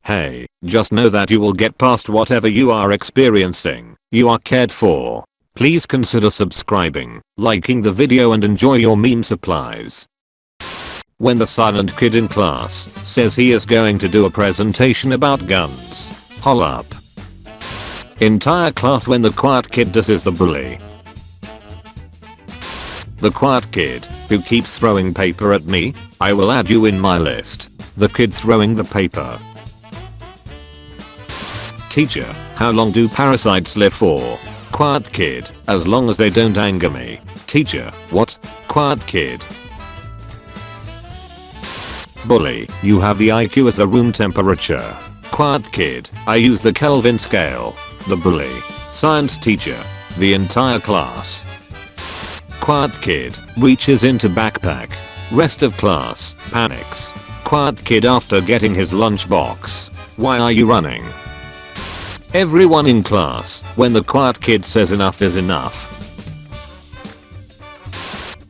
Hey, just know that you will get past whatever you are experiencing. You are cared for. Please consider subscribing, liking the video and enjoy your meme supplies. When the silent kid in class says he is going to do a presentation about guns. Hol up. Entire class when the quiet kid disses the bully. The quiet kid who keeps throwing paper at me, I will add you in my list. The kid throwing the paper. Teacher, how long do parasites live for? Quiet kid, as long as they don't anger me. Teacher, what? Quiet kid. Bully, you have the IQ as the room temperature. Quiet kid, I use the Kelvin scale. The bully. Science teacher, the entire class. Quiet kid, reaches into backpack. Rest of class, panics. Quiet kid after getting his lunchbox. Why are you running? Everyone in class, when the quiet kid says enough is enough.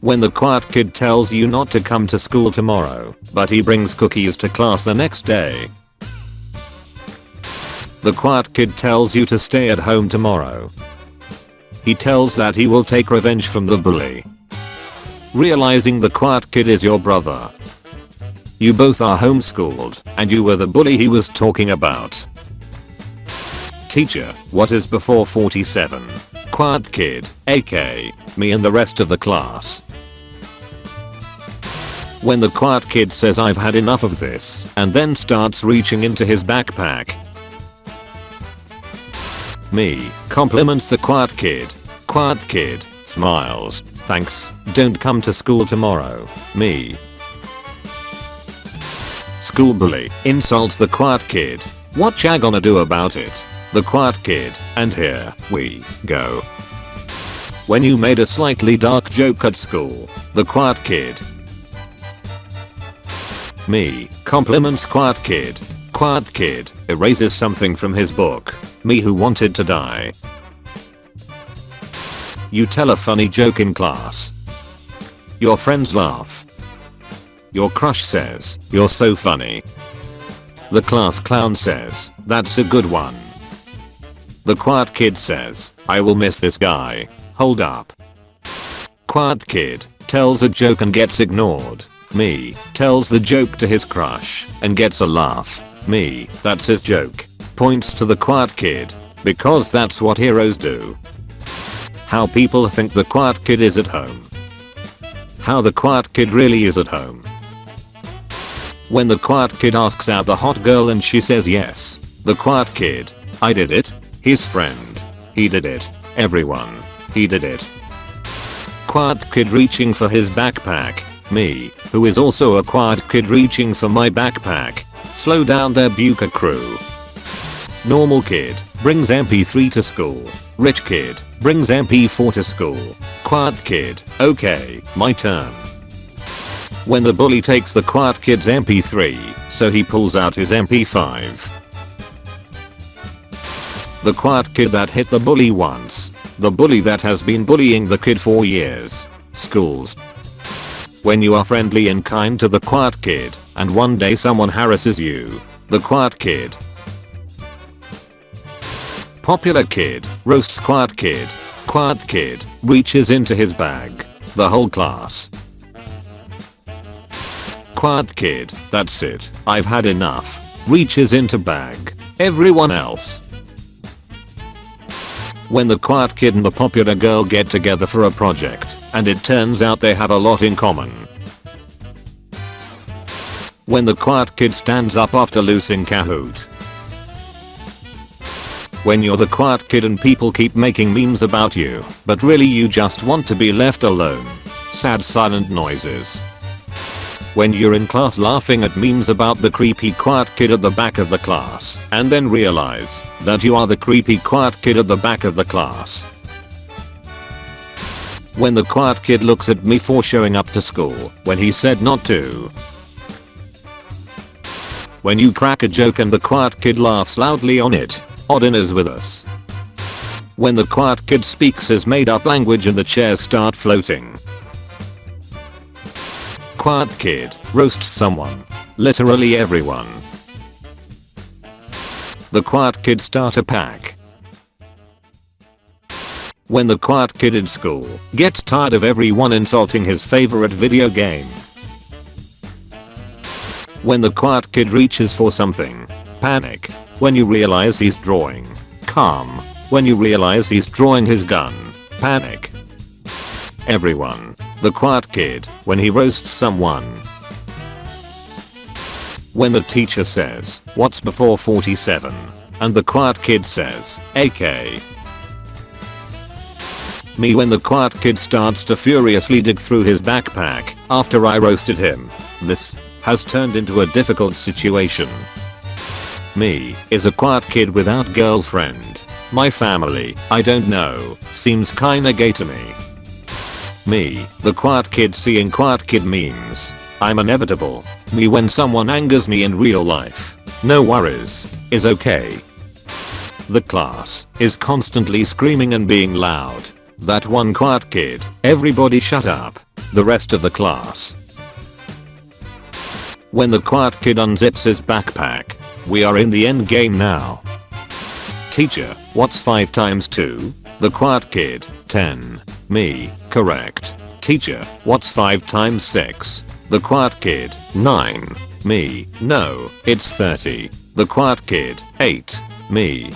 When the quiet kid tells you not to come to school tomorrow, but he brings cookies to class the next day. The quiet kid tells you to stay at home tomorrow. He tells that he will take revenge from the bully. Realizing the quiet kid is your brother. You both are homeschooled, and you were the bully he was talking about. Teacher, what is before 47? Quiet kid, aka me and the rest of the class. When the quiet kid says I've had enough of this, and then starts reaching into his backpack. Me, compliments the quiet kid. Quiet kid, smiles, thanks, don't come to school tomorrow. Me. School bully, insults the quiet kid. What ya gonna do about it? The quiet kid, and here we go. When you made a slightly dark joke at school. The quiet kid. Me, compliments quiet kid. Quiet kid, erases something from his book. Me who wanted to die. You tell a funny joke in class. Your friends laugh. Your crush says, you're so funny. The class clown says, that's a good one. The quiet kid says, I will miss this guy. Hold up. Quiet kid tells a joke and gets ignored. Me tells the joke to his crush and gets a laugh. Me, that's his joke. Points to the quiet kid, because that's what heroes do. How people think the quiet kid is at home. How the quiet kid really is at home. When the quiet kid asks out the hot girl and she says yes. The quiet kid, I did it. His friend, he did it. Everyone, he did it. Quiet kid reaching for his backpack. Me, who is also a quiet kid reaching for my backpack. Slow down there Buka crew. Normal kid, brings MP3 to school. Rich kid, brings MP4 to school. Quiet kid, okay, my turn. When the bully takes the quiet kid's MP3, so he pulls out his MP5. The quiet kid that hit the bully once. The bully that has been bullying the kid for years. Schools. When you are friendly and kind to the quiet kid, and one day someone harasses you. The quiet kid. Popular kid, roasts quiet kid. Quiet kid, reaches into his bag. The whole class. Quiet kid, that's it, I've had enough. Reaches into bag. Everyone else. When the quiet kid and the popular girl get together for a project, and it turns out they have a lot in common. When the quiet kid stands up after losing Kahoot. When you're the quiet kid and people keep making memes about you, but really you just want to be left alone. Sad silent noises. When you're in class laughing at memes about the creepy quiet kid at the back of the class, and then realize that you are the creepy quiet kid at the back of the class. When the quiet kid looks at me for showing up to school when he said not to. When you crack a joke and the quiet kid laughs loudly on it. Odin is with us. When the quiet kid speaks his made up language and the chairs start floating. Quiet kid roasts someone. Literally everyone. The quiet kid starter pack. When the quiet kid in school gets tired of everyone insulting his favorite video game. When the quiet kid reaches for something. Panic. When you realize he's drawing. Calm. When you realize he's drawing his gun. Panic. Everyone. The quiet kid when he roasts someone. When the teacher says, "What's before 47?" and the quiet kid says, "AK." Me when the quiet kid starts to furiously dig through his backpack after I roasted him. This has turned into a difficult situation. Me is a quiet kid without girlfriend. My family, I don't know, seems kinda gay to me. Me, the quiet kid seeing quiet kid memes. I'm inevitable. Me when someone angers me in real life. No worries, is okay. The class is constantly screaming and being loud. That one quiet kid, everybody shut up. The rest of the class. When the quiet kid unzips his backpack. We are in the end game now. Teacher, what's 5 times 2? The quiet kid, 10. Me, correct. Teacher, what's 5 times 6? The quiet kid, 9. Me, no, it's 30. The quiet kid, 8. Me.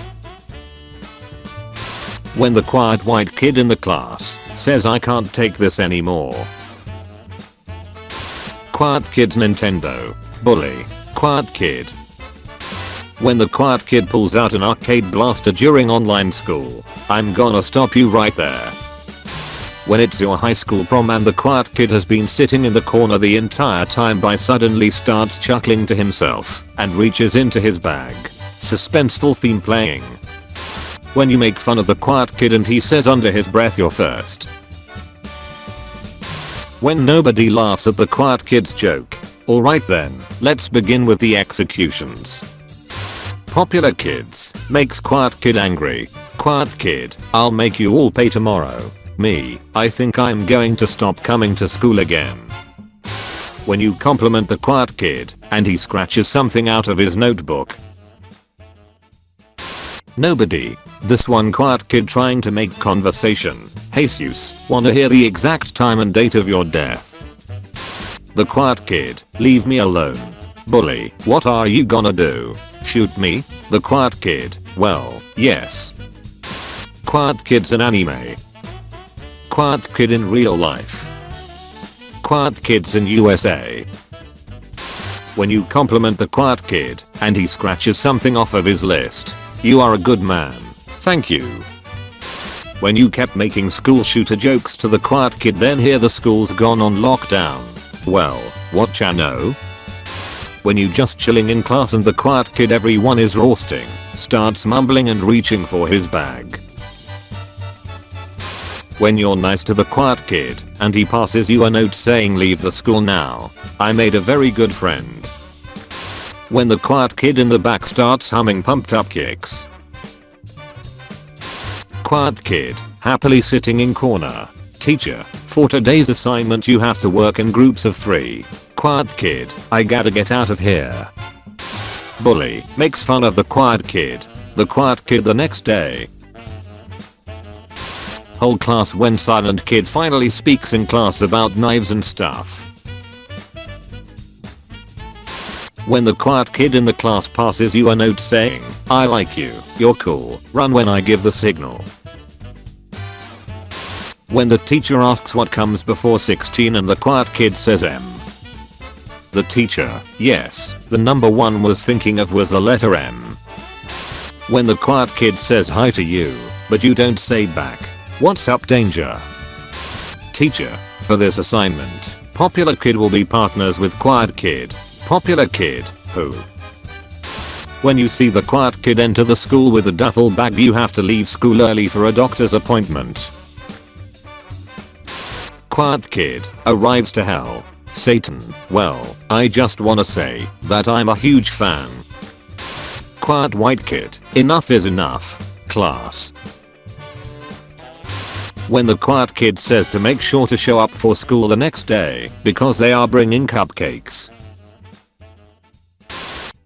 When the quiet white kid in the class says I can't take this anymore. Quiet kid's Nintendo. Bully. Quiet kid. When the quiet kid pulls out an arcade blaster during online school. I'm gonna stop you right there. When it's your high school prom and the quiet kid has been sitting in the corner the entire time but suddenly starts chuckling to himself and reaches into his bag. Suspenseful theme playing. When you make fun of the quiet kid and he says under his breath you're first. When nobody laughs at the quiet kid's joke. Alright then, let's begin with the executions. Popular kids makes quiet kid angry. Quiet kid, I'll make you all pay tomorrow. Me, I think I'm going to stop coming to school again. When you compliment the quiet kid and he scratches something out of his notebook. Nobody. This one quiet kid trying to make conversation. Jesus, wanna hear the exact time and date of your death? The quiet kid, leave me alone. Bully, what are you gonna do? Shoot me? The quiet kid, well, yes. Quiet kids in anime. Quiet kid in real life. Quiet kids in USA. When you compliment the quiet kid and he scratches something off of his list. You are a good man. Thank you. When you kept making school shooter jokes to the quiet kid then here the school's gone on lockdown. Well, what ya know? When you just chilling in class and the quiet kid everyone is roasting, starts mumbling and reaching for his bag. When you're nice to the quiet kid and he passes you a note saying leave the school now. I made a very good friend. When the quiet kid in the back starts humming pumped up kicks. Quiet kid, happily sitting in corner. Teacher, for today's assignment you have to work in groups of 3. Quiet kid, I gotta get out of here. Bully, makes fun of the quiet kid. The quiet kid the next day. Whole class went silent kid finally speaks in class about knives and stuff. When the quiet kid in the class passes you a note saying, I like you, you're cool, run when I give the signal. When the teacher asks what comes before 16 and the quiet kid says M. The teacher, yes, the number one was thinking of was the letter M. When the quiet kid says hi to you, but you don't say back, what's up danger? Teacher, for this assignment, popular kid will be partners with quiet kid. Popular kid, who? When you see the quiet kid enter the school with a duffel bag you have to leave school early for a doctor's appointment. Quiet kid arrives to hell. Satan, well, I just wanna say that I'm a huge fan. Quiet white kid, enough is enough. Class. When the quiet kid says to make sure to show up for school the next day because they are bringing cupcakes.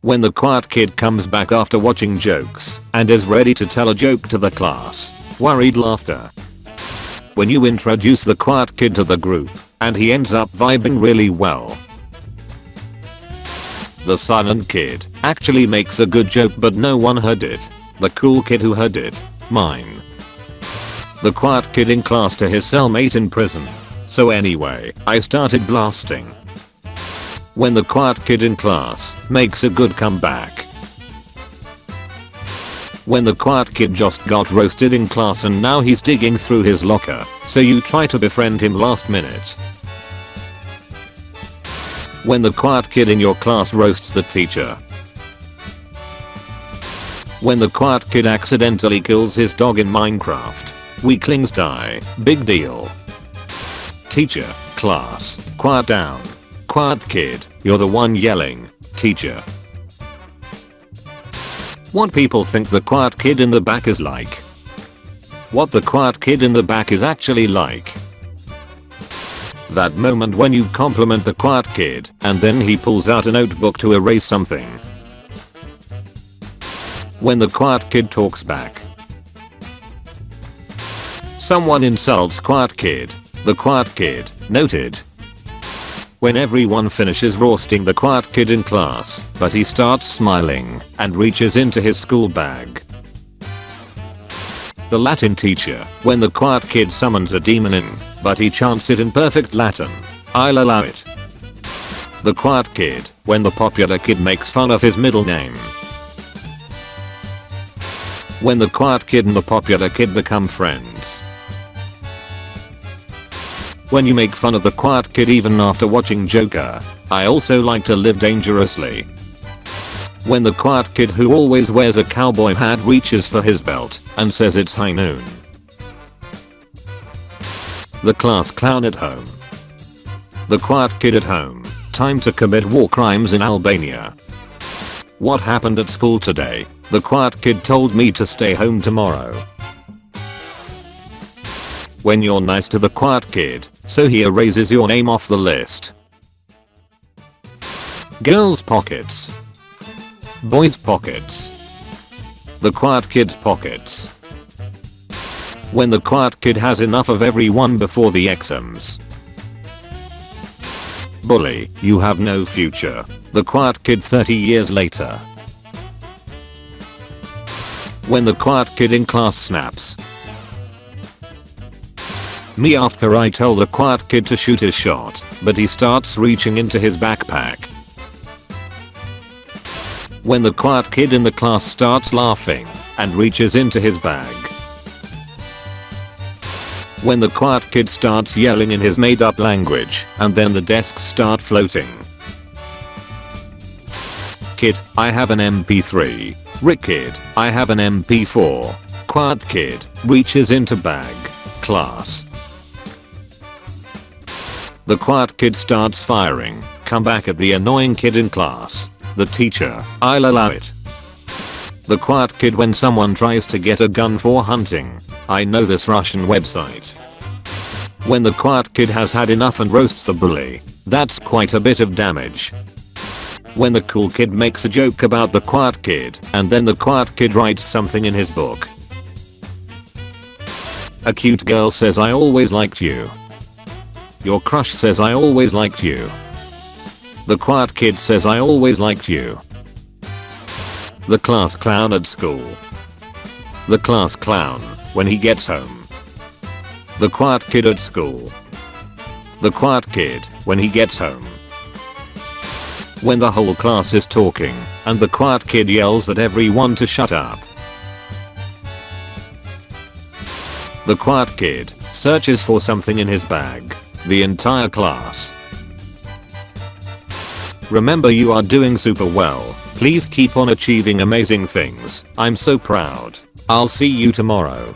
When the quiet kid comes back after watching jokes and is ready to tell a joke to the class. Worried laughter. When you introduce the quiet kid to the group and he ends up vibing really well. The silent kid actually makes a good joke but no one heard it. The cool kid who heard it. Mine. The quiet kid in class to his cellmate in prison. So anyway, I started blasting. When the quiet kid in class makes a good comeback. When the quiet kid just got roasted in class and now he's digging through his locker, so you try to befriend him last minute. When the quiet kid in your class roasts the teacher. When the quiet kid accidentally kills his dog in Minecraft. Weaklings die. Big deal. Teacher, class, quiet down. Quiet kid, you're the one yelling. Teacher. What people think the quiet kid in the back is like. What the quiet kid in the back is actually like. That moment when you compliment the quiet kid and then he pulls out a notebook to erase something. When the quiet kid talks back. Someone insults quiet kid. The quiet kid, noted. When everyone finishes roasting the quiet kid in class, but he starts smiling and reaches into his school bag. The Latin teacher, when the quiet kid summons a demon in, but he chants it in perfect Latin. I'll allow it. The quiet kid, when the popular kid makes fun of his middle name. When the quiet kid and the popular kid become friends. When you make fun of the quiet kid even after watching Joker. I also like to live dangerously. When the quiet kid who always wears a cowboy hat reaches for his belt and says it's high noon. The class clown at home. The quiet kid at home. Time to commit war crimes in Albania. What happened at school today? The quiet kid told me to stay home tomorrow. When you're nice to the quiet kid, so he erases your name off the list. Girls' pockets. Boys' pockets. The quiet kid's pockets. When the quiet kid has enough of everyone before the exams. Bully, you have no future. The quiet kid 30 years later. When the quiet kid in class snaps. Me after I tell the quiet kid to shoot his shot, but he starts reaching into his backpack. When the quiet kid in the class starts laughing and reaches into his bag. When the quiet kid starts yelling in his made up language and then the desks start floating. Kid, I have an MP3. Rick kid, I have an MP4. Quiet kid, reaches into bag. Class. The quiet kid starts firing. Come back at the annoying kid in class. The teacher, I'll allow it. The quiet kid when someone tries to get a gun for hunting. I know this Russian website. When the quiet kid has had enough and roasts the bully. That's quite a bit of damage. When the cool kid makes a joke about the quiet kid and then the quiet kid writes something in his book. A cute girl says I always liked you. Your crush says I always liked you. The quiet kid says I always liked you. The class clown at school. The class clown when he gets home. The quiet kid at school. The quiet kid when he gets home. When the whole class is talking and the quiet kid yells at everyone to shut up. The quiet kid searches for something in his bag. The entire class. Remember, you are doing super well. Please keep on achieving amazing things. I'm so proud. I'll see you tomorrow.